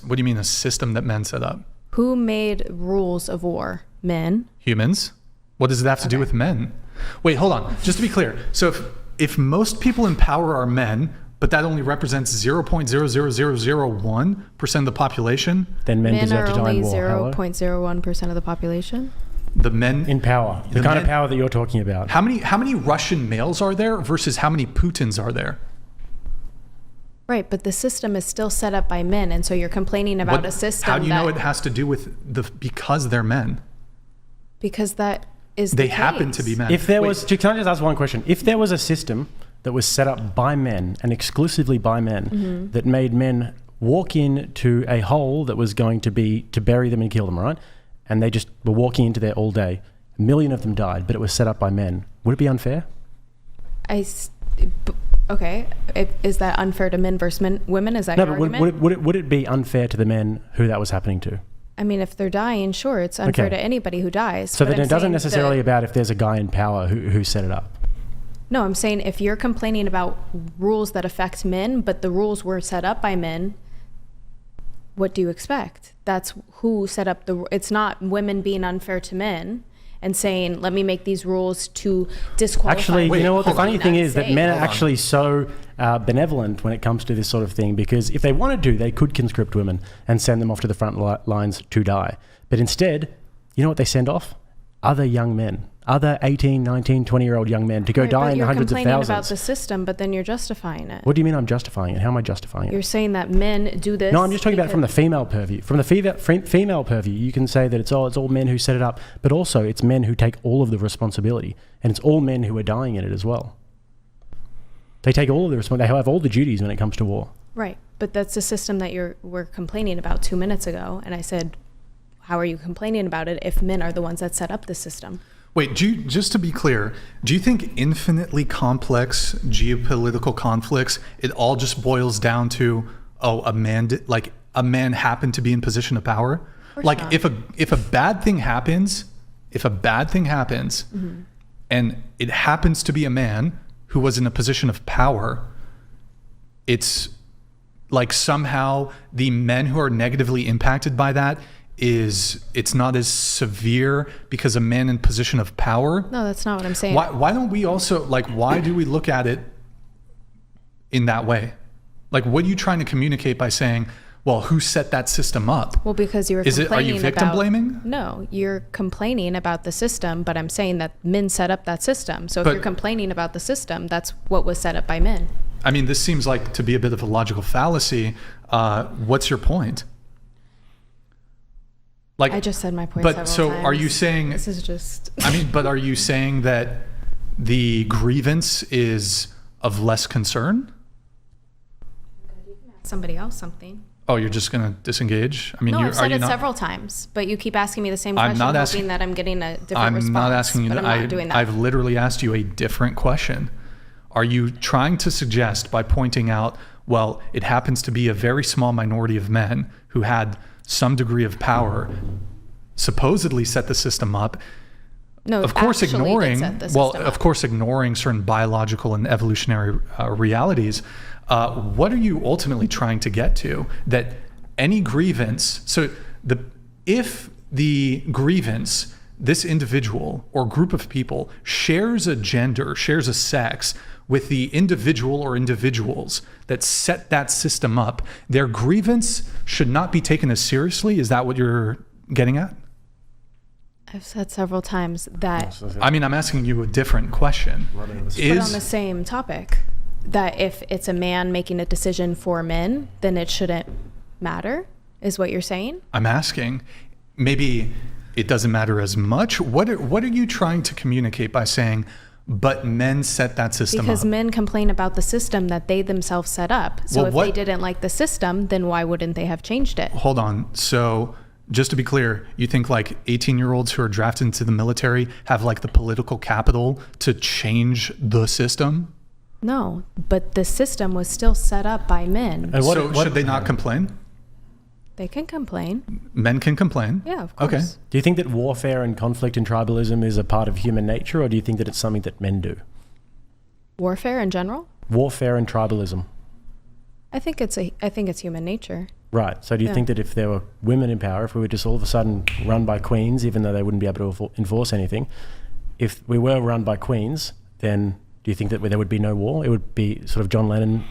What do you mean a system that men set up? Who made rules of war? Men. Humans. What does it have to do with men? Wait, hold on. Just to be clear. So if most people in power are men, but that only represents 0.00001% of the population, then men deserve to die in war. Men are only 0.01% of the population. The men in power, the kind of power that you're talking about. How many Russian males are there versus how many Putins are there? Right, but the system is still set up by men, and so you're complaining about a system. How do you know it has to do with because they're men? Because that is they happen to be men. If there was, can I just ask one question? If there was a system that was set up by men and exclusively by men that made men walk into a hole that was going to be to bury them and kill them, right? And they just were walking into there all day. 1 million of them died, but it was set up by men. Would it be unfair? Okay. Is that unfair to men versus women? Is that your argument? Would it be unfair to the men who that was happening to? I mean, if they're dying, sure, it's unfair to anybody who dies. So then it doesn't necessarily about if there's a guy in power who set it up. No, I'm saying if you're complaining about rules that affect men, but the rules were set up by men, what do you expect? That's who set up it's not women being unfair to men and saying, let me make these rules to disqualify. Actually, you know what, the funny thing is that men are actually so benevolent when it comes to this sort of thing, because if they wanted to, they could conscript women and send them off to the front lines to die. But instead, you know what they send off? Other young men. Other 18, 19, 20-year-old young men to go die in the hundreds of thousands. You're complaining about the system, but then you're justifying it. What do you mean I'm justifying it? How am I justifying it? You're saying that men do this. No, I'm just talking about it from the female purview. From the female purview, you can say that it's all men who set it up, but also it's men who take all of the responsibility, and it's all men who are dying in it as well. They take all of the responsibility. They have all the duties when it comes to war. Right, but that's the system that we're complaining about 2 minutes ago, and I said, how are you complaining about it if men are the ones that set up the system? Wait, just to be clear, do you think infinitely complex geopolitical conflicts, it all just boils down to, a man happened to be in position of power? Like not. if a bad thing happens, and it happens to be a man who was in a position of power, it's like somehow the men who are negatively impacted by that it's not as severe because a man in position of power. No, that's not what I'm saying. Why don't we also, why do we look at it in that way? Like, what are you trying to communicate by saying, well, who set that system up? Well, because are you victim blaming? No, you're complaining about the system, but I'm saying that men set up that system. So if you're complaining about the system, that's what was set up by men. I mean, this seems like to be a bit of a logical fallacy. What's your point? I just said my point several times. Are you saying... This is just... but are you saying that the grievance is of less concern? You can ask somebody else something. Oh, you're just going to disengage? I mean, I've said it several times, but you keep asking me the same question, hoping that I'm getting a different response. I'm not asking you that. I'm not doing that. I've literally asked you a different question. Are you trying to suggest by pointing out, well, it happens to be a very small minority of men who had some degree of power supposedly set the system up? No, of course ignoring certain biological and evolutionary realities. What are you ultimately trying to get to? That any grievance, if the grievance, this individual or group of people shares a gender, shares a sex with the individual or individuals that set that system up, their grievance should not be taken as seriously? Is that what you're getting at? I've said several times that... I'm asking you a different question. But on the same topic, that if it's a man making a decision for men, then it shouldn't matter, is what you're saying? I'm asking, maybe it doesn't matter as much. What are you trying to communicate by saying, but men set that system up? Because men complain about the system that they themselves set up. So if they didn't like the system, then why wouldn't they have changed it? Hold on. So just to be clear, you think 18-year-olds who are drafted into the military have the political capital to change the system? No, but the system was still set up by men. And should they not complain? They can complain. Men can complain? Yeah, of course. Okay. Do you think that warfare and conflict and tribalism is a part of human nature, or do you think that it's something that men do? Warfare in general? Warfare and tribalism. I think it's human nature. Right. So do you think that if there were women in power, if we were just all of a sudden run by queens, even though they wouldn't be able to enforce anything, if we were run by queens, then do you think that there would be no war? It would be sort of John Lennon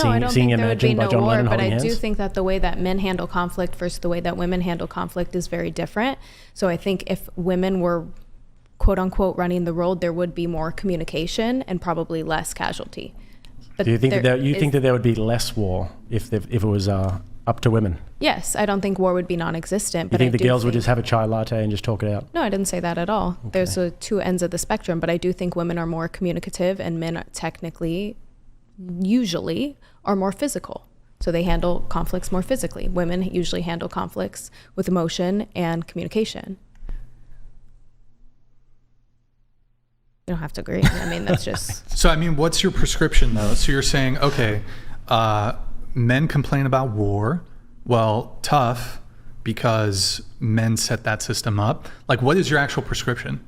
I don't think there would be no war, but I hands? do think that the way that men handle conflict versus the way that women handle conflict is very different. So I think if women were quote unquote running the world, there would be more communication and probably less casualty. But do you think that there would be less war if it was up to women? Yes, I don't think war would be non-existent. You think the girls would just have a chai latte and just talk it out? No, I didn't say that at all. Okay. There's two ends of the spectrum, but I do think women are more communicative and men technically, usually, are more physical. So they handle conflicts more physically. Women usually handle conflicts with emotion and communication. You don't have to agree. I mean, that's just... So, I mean, what's your prescription, though? So you're saying, okay, men complain about war. Well, tough, because men set that system up. Like, what is your actual prescription?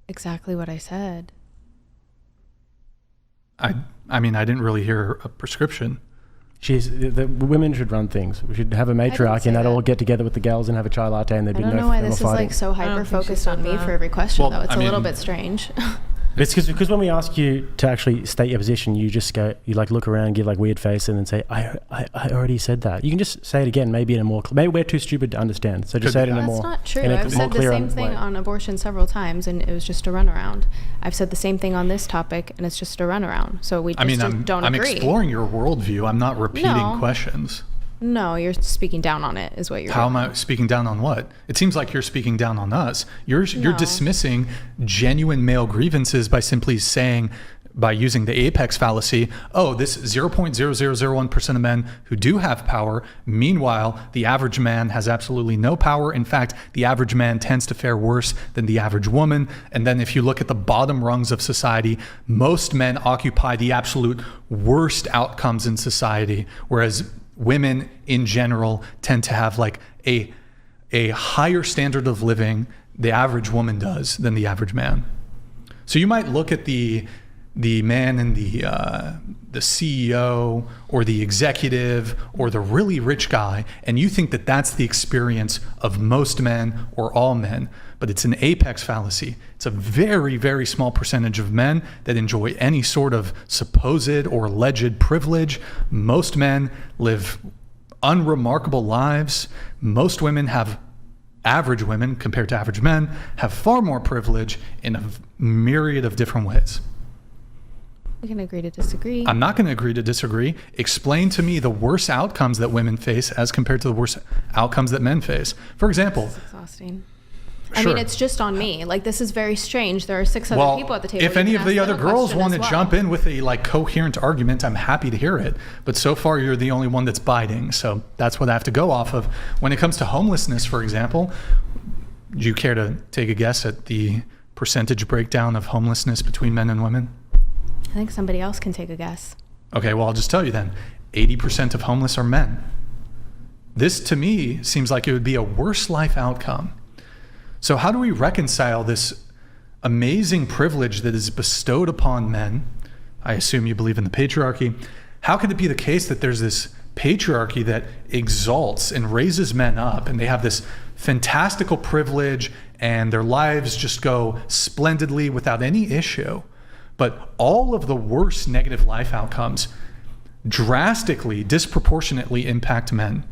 Exactly what I said. I mean, I didn't really hear a prescription. The women should run things. We should have a matriarch and they'd all get together with the girls and have a chai latte and there'd be no fighting. I don't know why this is like so hyper-focused on me for every question, though. It's a little bit strange. It's because when we ask you to actually state your position, you just go, you like look around, give like weird face, and then say, "I already said that." You can just say it again, maybe in a more. Maybe we're too stupid to understand, so just say it in a more. That's not true. I've said the same thing on abortion several times, and it was just a runaround. I've said the same thing on this topic, and it's just a runaround. So we just don't agree. I'm exploring your worldview. I'm not repeating questions. No, you're speaking down on it, is what you're doing. How am I speaking down on what? It seems like you're speaking down on us. You're dismissing genuine male grievances by simply saying, by using the apex fallacy, oh, this 0.0001% of men who do have power. Meanwhile, the average man has absolutely no power. In fact, the average man tends to fare worse than the average woman. And then if you look at the bottom rungs of society, most men occupy the absolute worst outcomes in society, whereas women in general tend to have like a higher standard of living, the average woman does, than the average man. So you might look at the man in the CEO or the executive or the really rich guy, and you think that that's the experience of most men or all men, but it's an apex fallacy. It's a very, very small percentage of men that enjoy any sort of supposed or alleged privilege. Most men live unremarkable lives. Most women average women compared to average men have far more privilege in a myriad of different ways. We can agree to disagree. I'm not going to agree to disagree. Explain to me the worst outcomes that women face as compared to the worst outcomes that men face. For example, this is exhausting. Sure. I mean, it's just on me. Like, this is very strange. There are 6 other people at the table. If any of the other girls want to jump in with a like coherent argument, I'm happy to hear it. But so far, you're the only one that's biting. So that's what I have to go off of. When it comes to homelessness, for example, do you care to take a guess at the percentage breakdown of homelessness between men and women? I think somebody else can take a guess. Okay, well, I'll just tell you then. 80% of homeless are men. This, to me, seems like it would be a worse life outcome. So how do we reconcile this amazing privilege that is bestowed upon men? I assume you believe in the patriarchy. How could it be the case that there's this patriarchy that exalts and raises men up, and they have this fantastical privilege, and their lives just go splendidly without any issue? But all of the worst negative life outcomes drastically, disproportionately impact men.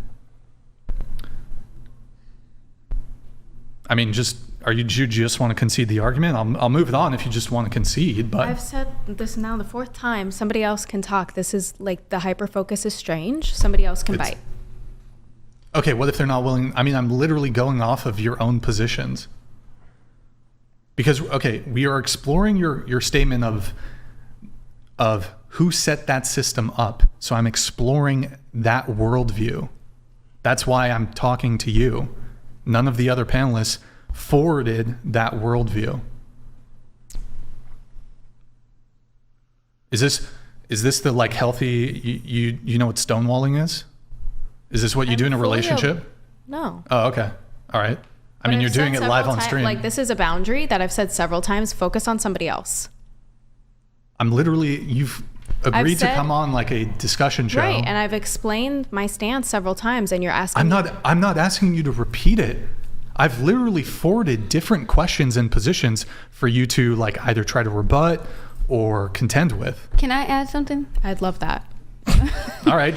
I mean, do you just want to concede the argument? I'll move it on if you just want to concede. But I've said this now the 4th time. Somebody else can talk. This is like the hyper focus is strange. Somebody else can bite. Okay, what if they're not willing? I mean, I'm literally going off of your own positions. Because, okay, we are exploring your statement of who set that system up. So I'm exploring that worldview. That's why I'm talking to you. None of the other panelists forwarded that worldview. Is this the like healthy, you know what stonewalling is? Is this what you do in a relationship? No. Oh, okay. All right. I mean, you're doing it live on stream. Like, this is a boundary that I've said several times. Focus on somebody else. I'm literally, agreed to come on like a discussion show. Right, and I've explained my stance several times, and you're asking I'm not asking you to repeat it. I've literally forwarded different questions and positions for you to like either try to rebut or contend with. Can I add something? I'd love that. All right,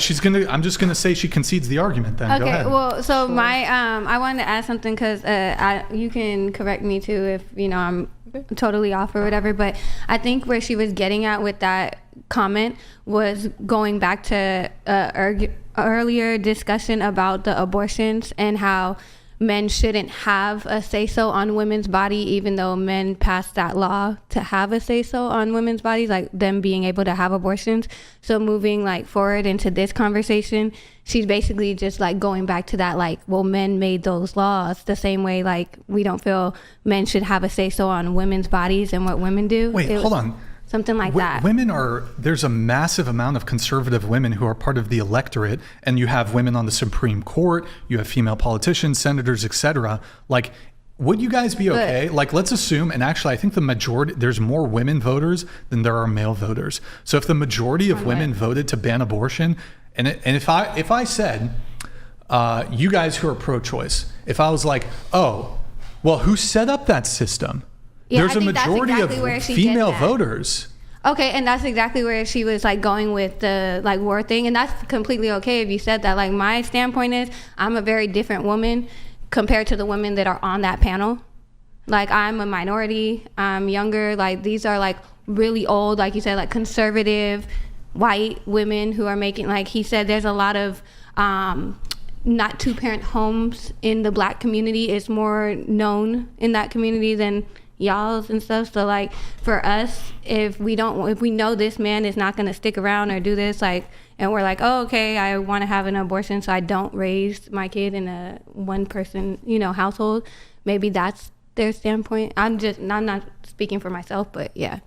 I'm just gonna say she concedes the argument then. Okay, go ahead. well, so I wanted to add something because you can correct me too if I'm totally off or whatever, but I think where she was getting at with that comment was going back to earlier discussion about the abortions and how men shouldn't have a say-so on women's body, even though men passed that law to have a say-so on women's bodies, like them being able to have abortions. So moving like forward into this conversation, she's basically just like going back to that, like, well, men made those laws the same way, like we don't feel men should have a say-so on women's bodies and what women do. Wait, hold on. Something like that. There's a massive amount of conservative women who are part of the electorate, and you have women on the Supreme Court, you have female politicians, senators, etc. Like, would you guys be okay? Like, let's assume, and actually I think there's more women voters than there are male voters. So if the majority of women voted to ban abortion, and if I said, you guys who are pro-choice, if I was like, oh, well, who set up that system? Yeah, there's a majority of female voters. Okay, and that's exactly where she was like going with the like war thing, and that's completely okay if you said that. Like my standpoint is, I'm a very different woman compared to the women that are on that panel. Like I'm a minority, I'm younger. Like these are like really old, like you said, like conservative white women who are making, like he said, there's a lot of not two-parent homes in the Black community. It's more known in that community than y'all's and stuff. So like for us, if we know this man is not going to stick around or do this, like, and we're like, oh, okay, I want to have an abortion so I don't raise my kid in a one person household, maybe that's their standpoint. I'm not speaking for myself, but yeah.